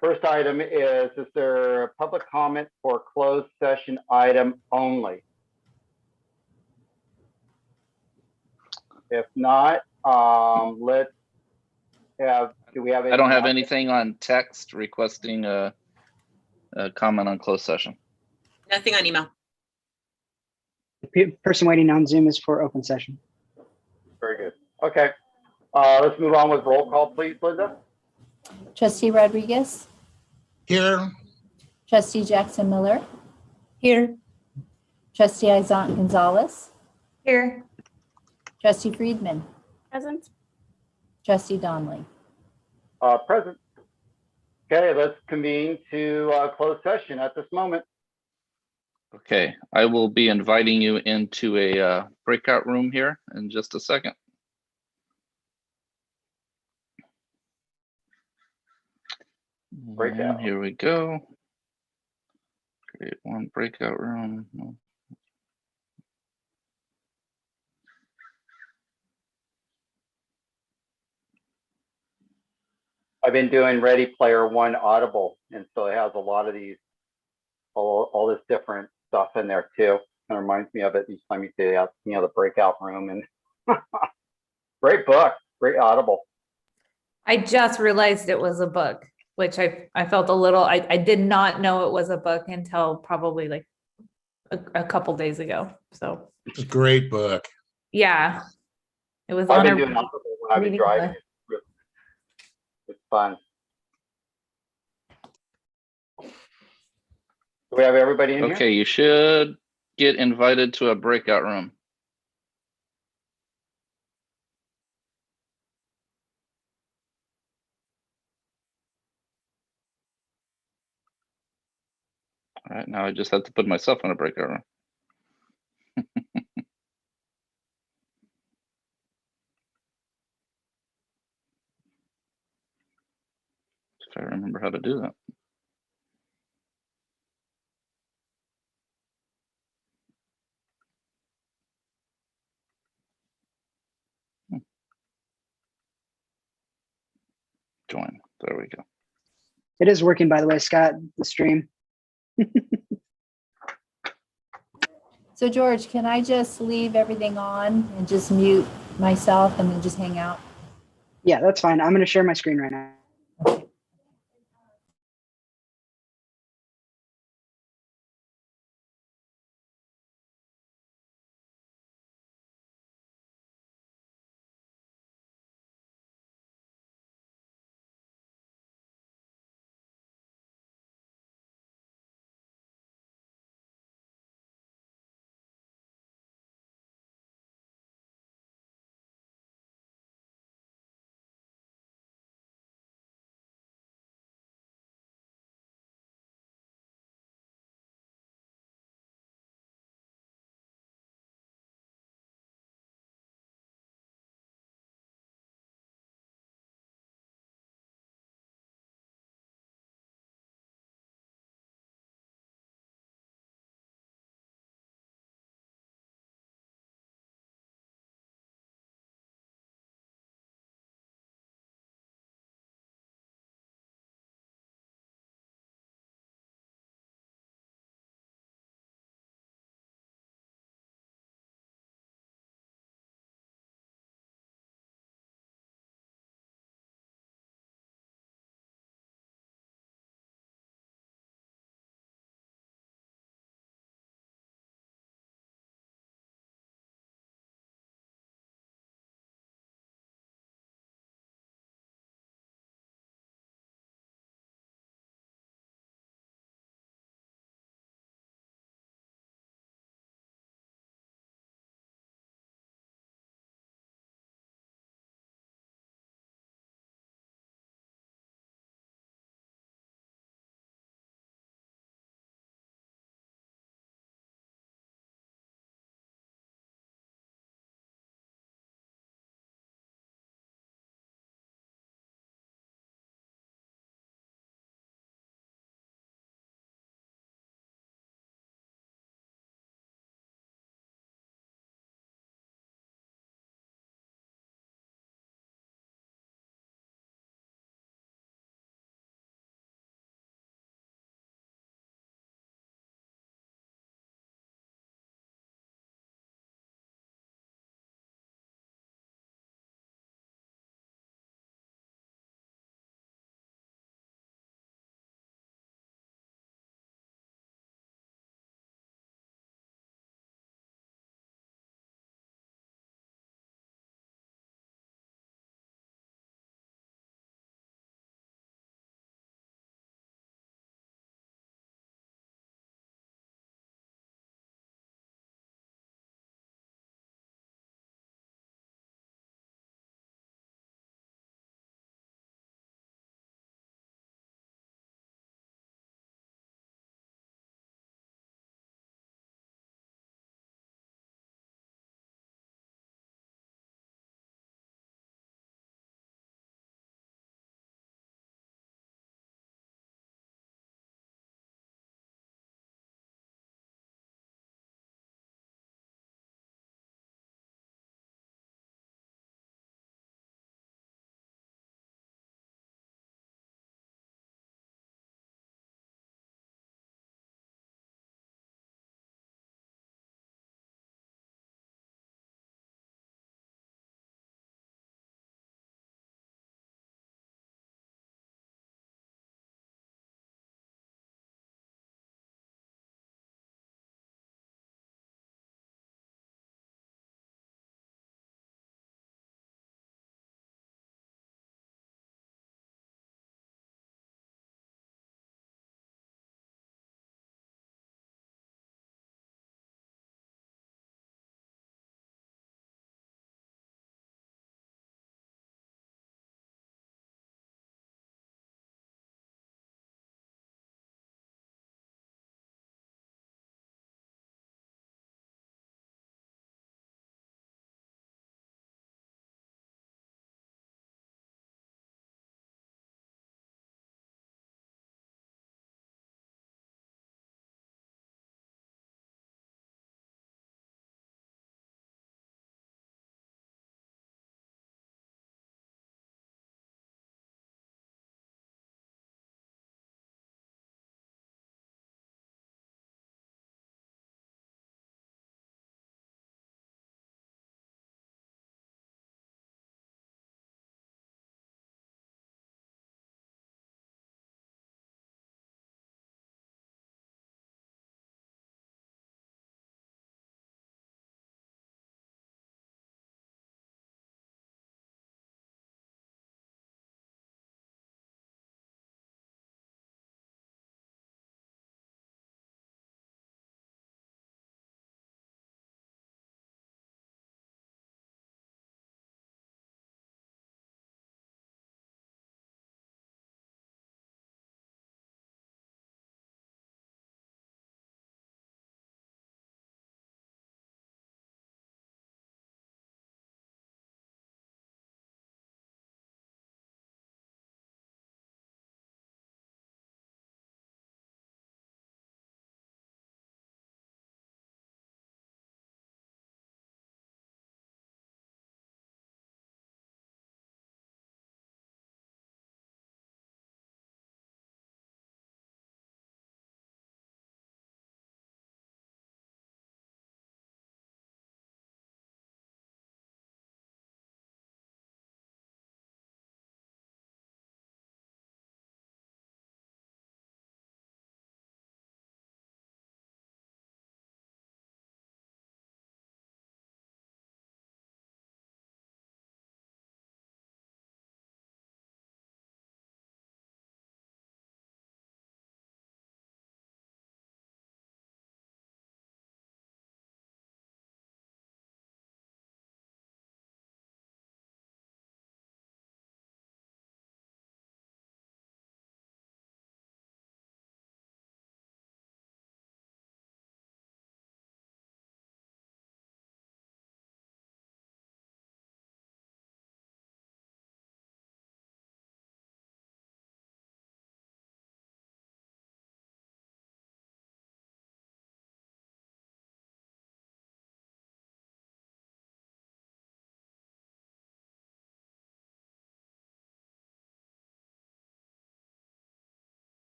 First item is there a public comment for closed session item only? If not, let's have, do we have anything? I don't have anything on text requesting a comment on closed session. Nothing on email. The person waiting on Zoom is for open session. Very good. Okay. Let's move on with roll call, please, Linda. Trustee Rodriguez, Here. Trustee Jackson Miller, Here. Trustee Izant Gonzalez, Here. Trustee Friedman, Present. Trustee Donnelly. Present. Okay, let's convene to closed session at this moment. Okay, I will be inviting you into a breakout room here in just a second. Breakout. And here we go. Create one breakout room. I've been doing Ready Player One Audible, and so it has a lot of these, all this different stuff in there too. Kind of reminds me of it each time you say, the breakout room. And great book, great Audible. I just realized it was a book, which I felt a little, I did not know it was a book until probably like a couple days ago. So It's a great book. yeah, it was I've on been our doing Audible when I've been reading driving. list. It's fun. Do we have everybody in here? Okay, you should get invited to a breakout room. All right, now I just have to put myself in a breakout room. If I remember how to do that. Join, there we go. It is working, by the way, Scott, the stream. So George, can I just leave everything on and just mute myself and then just hang out? Yeah, that's fine. I'm going to share my screen right now.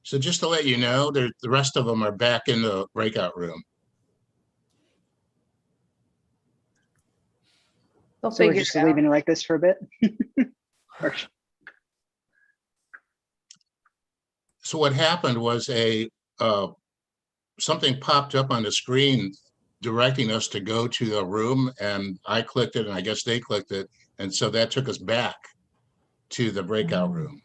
So just to let you know, the rest of them are back in the breakout room. They'll So we're figure just it out. leaving it like this for a bit? Or- So what happened was something popped up on the screen directing us to go to the room, and I clicked it, and I guess they clicked it, and so that took us back to the breakout room.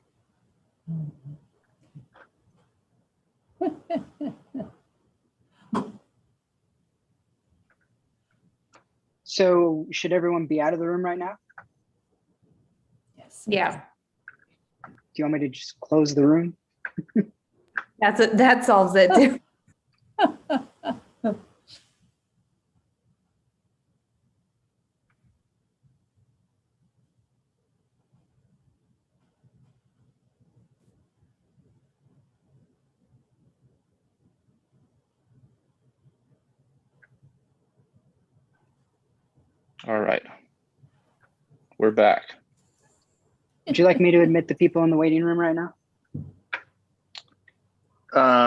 So should everyone be out of the room right now? Yes. Yeah, Do you want me to just close the room? that solves it too. All right. We're back. Would you like me to admit the people in the waiting room right now?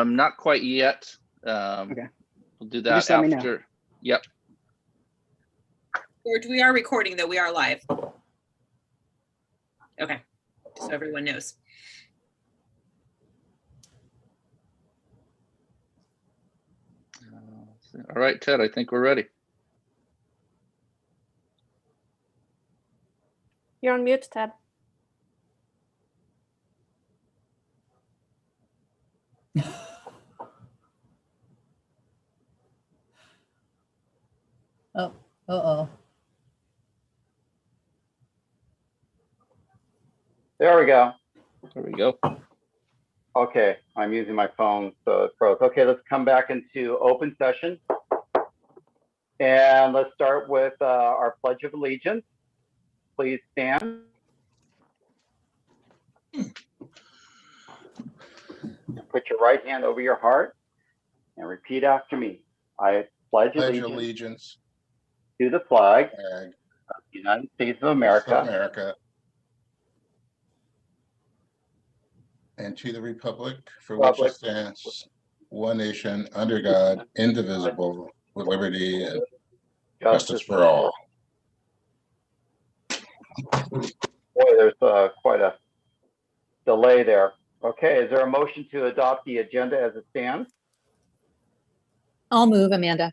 Not quite yet. Okay. We'll do You that just let me know. after. Yep. George, we are recording though. We are live. Okay, so everyone knows. All right, Ted, I think we're ready. You're on mute, Ted. Oh, uh-oh. There we go. There we go. Okay, I'm using my phone, so it froze. Okay, let's come back into open session. And let's start with our Pledge of Allegiance. Please stand. Put your right hand over your heart and repeat after me. I pledge Pledge allegiance allegiance to the flag to the of the United States of flag of America America and to the republic for which it stands, one nation, under God, indivisible, with liberty and justice for all. Boy, there's quite a delay there. Okay, is there a motion to adopt the agenda as it stands? I'll move, Amanda.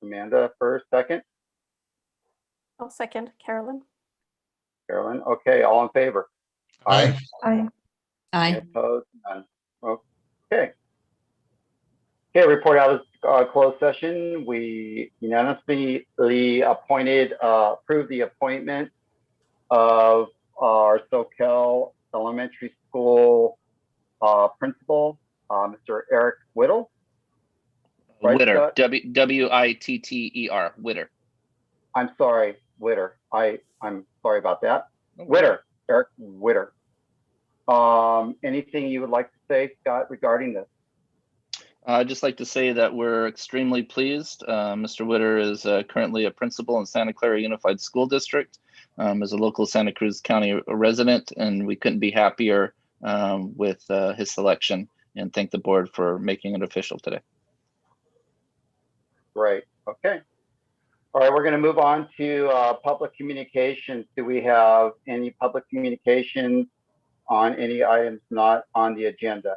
Amanda first, second. I'll second, Carolyn. Carolyn, okay, all in favor? Aye. Any Aye. opposed? None. Okay. Okay, report out of closed session. We unanimously approved the appointment of our Soquel Elementary School principal, Mr. Eric Whittle. Right, Witter. Scott? W-I-T-T-E-R. Witter. I'm sorry, Witter. I'm sorry about that. Witter, Eric Witter. Anything you would like to say, Scott, regarding this? I'd just like to say that we're extremely pleased. Mr. Witter is currently a principal in Santa Clara Unified School District, as a local Santa Cruz County resident, and we couldn't be happier with his selection, and thank the board for making it official today. Great. Okay. All right, we're going to move on to public communications. Do we have any public communications on any items not on the agenda?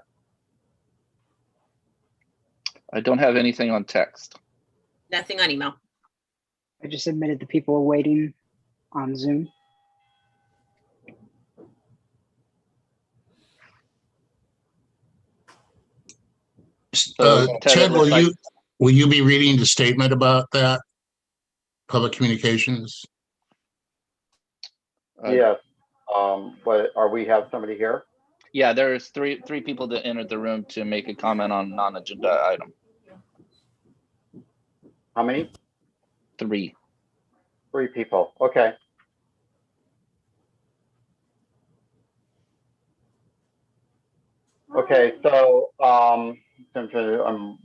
I don't have anything on text. Nothing on email. I just admitted the people waiting on Zoom. So, Ted, it Ted, looks like- will you be reading the statement about that? Public communications? Uh, Yes. But we have somebody here? Yeah, there's three people that entered the room to make a comment on non-agenda item. How many? Three. 3 people. Okay. Okay, so I'm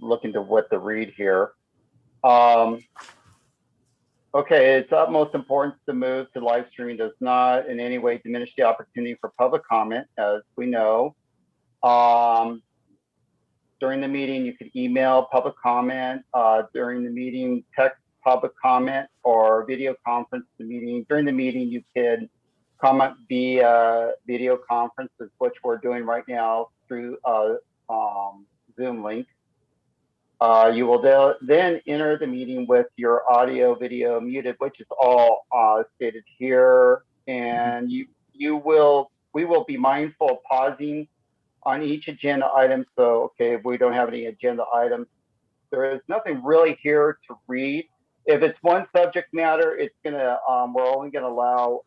looking to what to read here. Okay, it's utmost importance to move to live streaming does not in any way diminish the opportunity for public comment, as we know. During the meeting, you could email public comment. During the meeting, text public comment, or video conference the meeting. During the meeting, you could comment via video conferences, which we're doing right now through Zoom link. You will then enter the meeting with your audio, video muted, which is all stated here. And we will be mindful of pausing on each agenda item. So, okay, if we don't have any agenda items, there is nothing really here to read. If it's one subject matter, it's gonna we're only gonna allow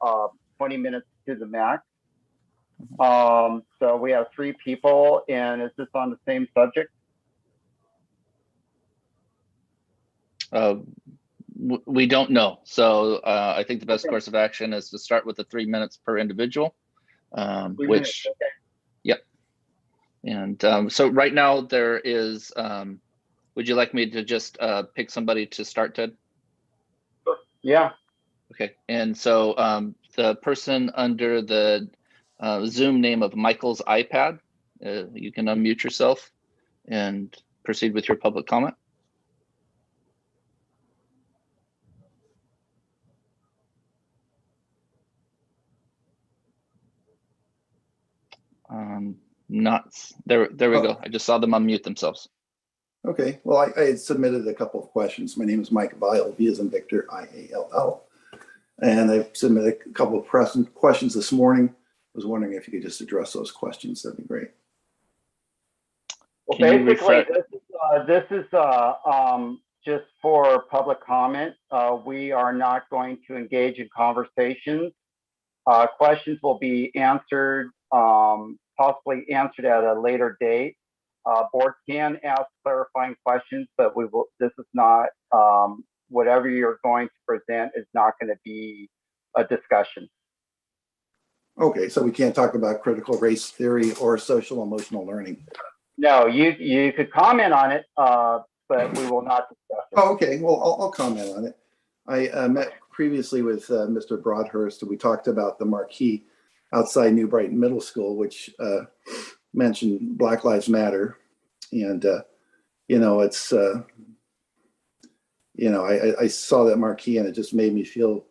20 minutes to the max. So we have 3 people, and is this on the same subject? We don't know. So I think the best course of action is to start with the 3 minutes per individual, 3 which, minutes, okay. yep. And so right now there is, would you like me to just pick somebody to start, Ted? Yeah. Okay, and so the person under the Zoom name of Michael's iPad, you can unmute yourself and proceed with your public comment. There we go. I just saw them unmute themselves. Okay, well, I had submitted a couple of questions. My name is Mike Viall, V as in Victor, I-A-L-L. And I submitted a couple of questions this morning. I was wondering if you could just address those questions. That'd be great. Well, basically, this is just for public comment. We are not going to engage in conversations. Questions will be answered, possibly answered at a later date. Board can ask clarifying questions, but this is not, whatever you're going to present is not going to be a discussion. Okay, so we can't talk about critical race theory or social emotional learning. No, you could comment on it, but we will not discuss it. Oh, okay, well, I'll comment on it. I met previously with Mr. Broadhurst, and we talked about the marquee outside New Brighton Middle School, which mentioned Black Lives Matter. And, you know, it's, you know, I saw that marquee and it just made me feel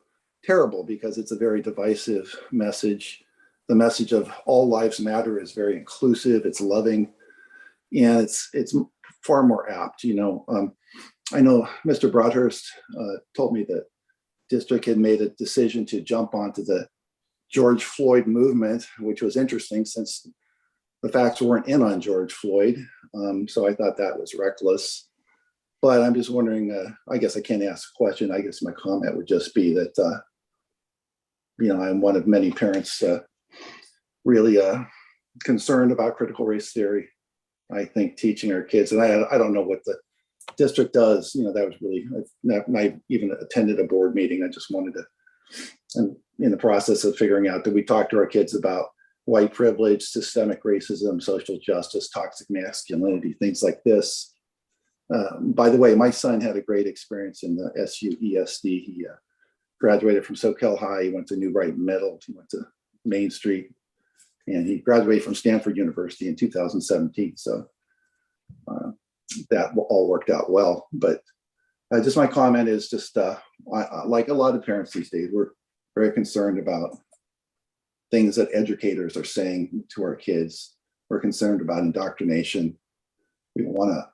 terrible because it's a very divisive message. The message of all lives matter is very inclusive, it's loving, and it's far more apt. You know, I know Mr. Broadhurst told me that district had made a decision to jump onto the George Floyd movement, which was interesting since the facts weren't in on George Floyd. So I thought that was reckless. But I'm just wondering, I guess I can't ask a question. I guess my comment would just be that, you know, I'm one of many parents really concerned about critical race theory. I think teaching our kids, and I don't know what the district does, you know, that was really, I even attended a board meeting. I just wanted to, and in the process of figuring out, do we talk to our kids about white privilege, systemic racism, social justice, toxic masculinity, things like this. By the way, my son had a great experience in the SUESD. He graduated from Soquel High. He went to New Brighton Middle. He went to Main Street, and he graduated from Stanford University in 2017. So that all worked out well. But just my comment is just like a lot of parents these days, we're very concerned about things that educators are saying to our kids. We're concerned about indoctrination. We want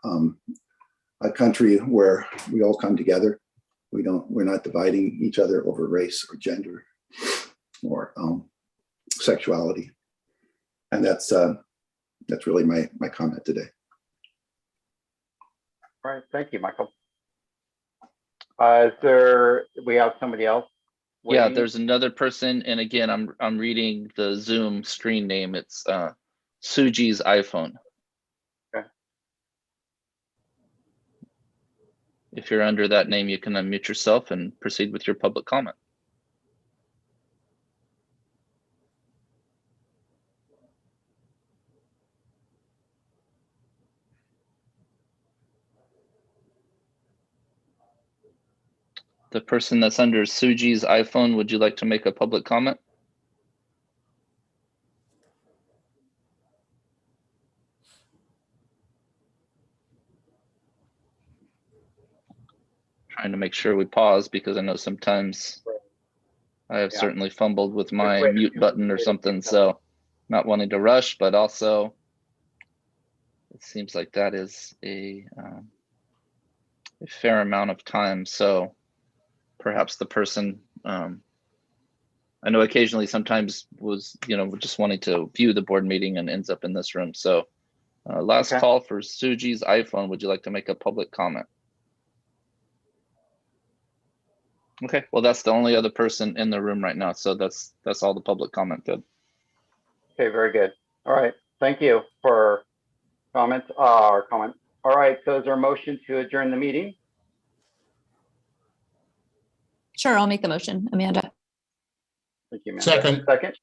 a country where we all come together. We're not dividing each other over race or gender or sexuality. And that's really my comment today. All right, thank you, Michael. We have somebody else waiting? Yeah, there's another person, and again, I'm reading the Zoom screen name. It's Suji's iPhone. Okay. If you're under that name, you can unmute yourself and proceed with your public comment. The person that's under Suji's iPhone, would you like to make a public comment? Trying to make sure we pause because I know sometimes I have Yeah. certainly fumbled with my wait a mute few- button or wait a few something, minutes. so not wanting to rush, but also it seems like that is a fair amount of time. So perhaps the person, I know occasionally sometimes was, just wanting to view the board meeting and ends up in this room. So last Okay. call for Suji's iPhone. Would you like to make a public comment? Okay, well, that's the only other person in the room right now. So that's all the public comment. Good. Okay, very good. All right, thank you for comments, or comment. All right, so is there a motion to adjourn the meeting? Sure, I'll make the motion, Amanda. Thank you, Amanda. Second. Second.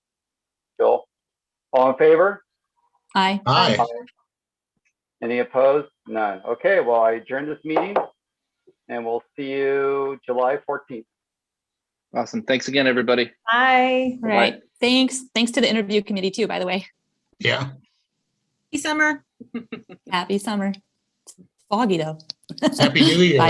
Bill, all in favor? Aye. Aye. Any opposed? None. Okay, well, I adjourn this meeting and we'll see you July 14th. Awesome. Thanks again, everybody. Bye. All right. Thanks. Thanks to the interview committee too, by the way. Yeah. Happy summer. Happy summer. It's foggy though. Happy New Year. Bye.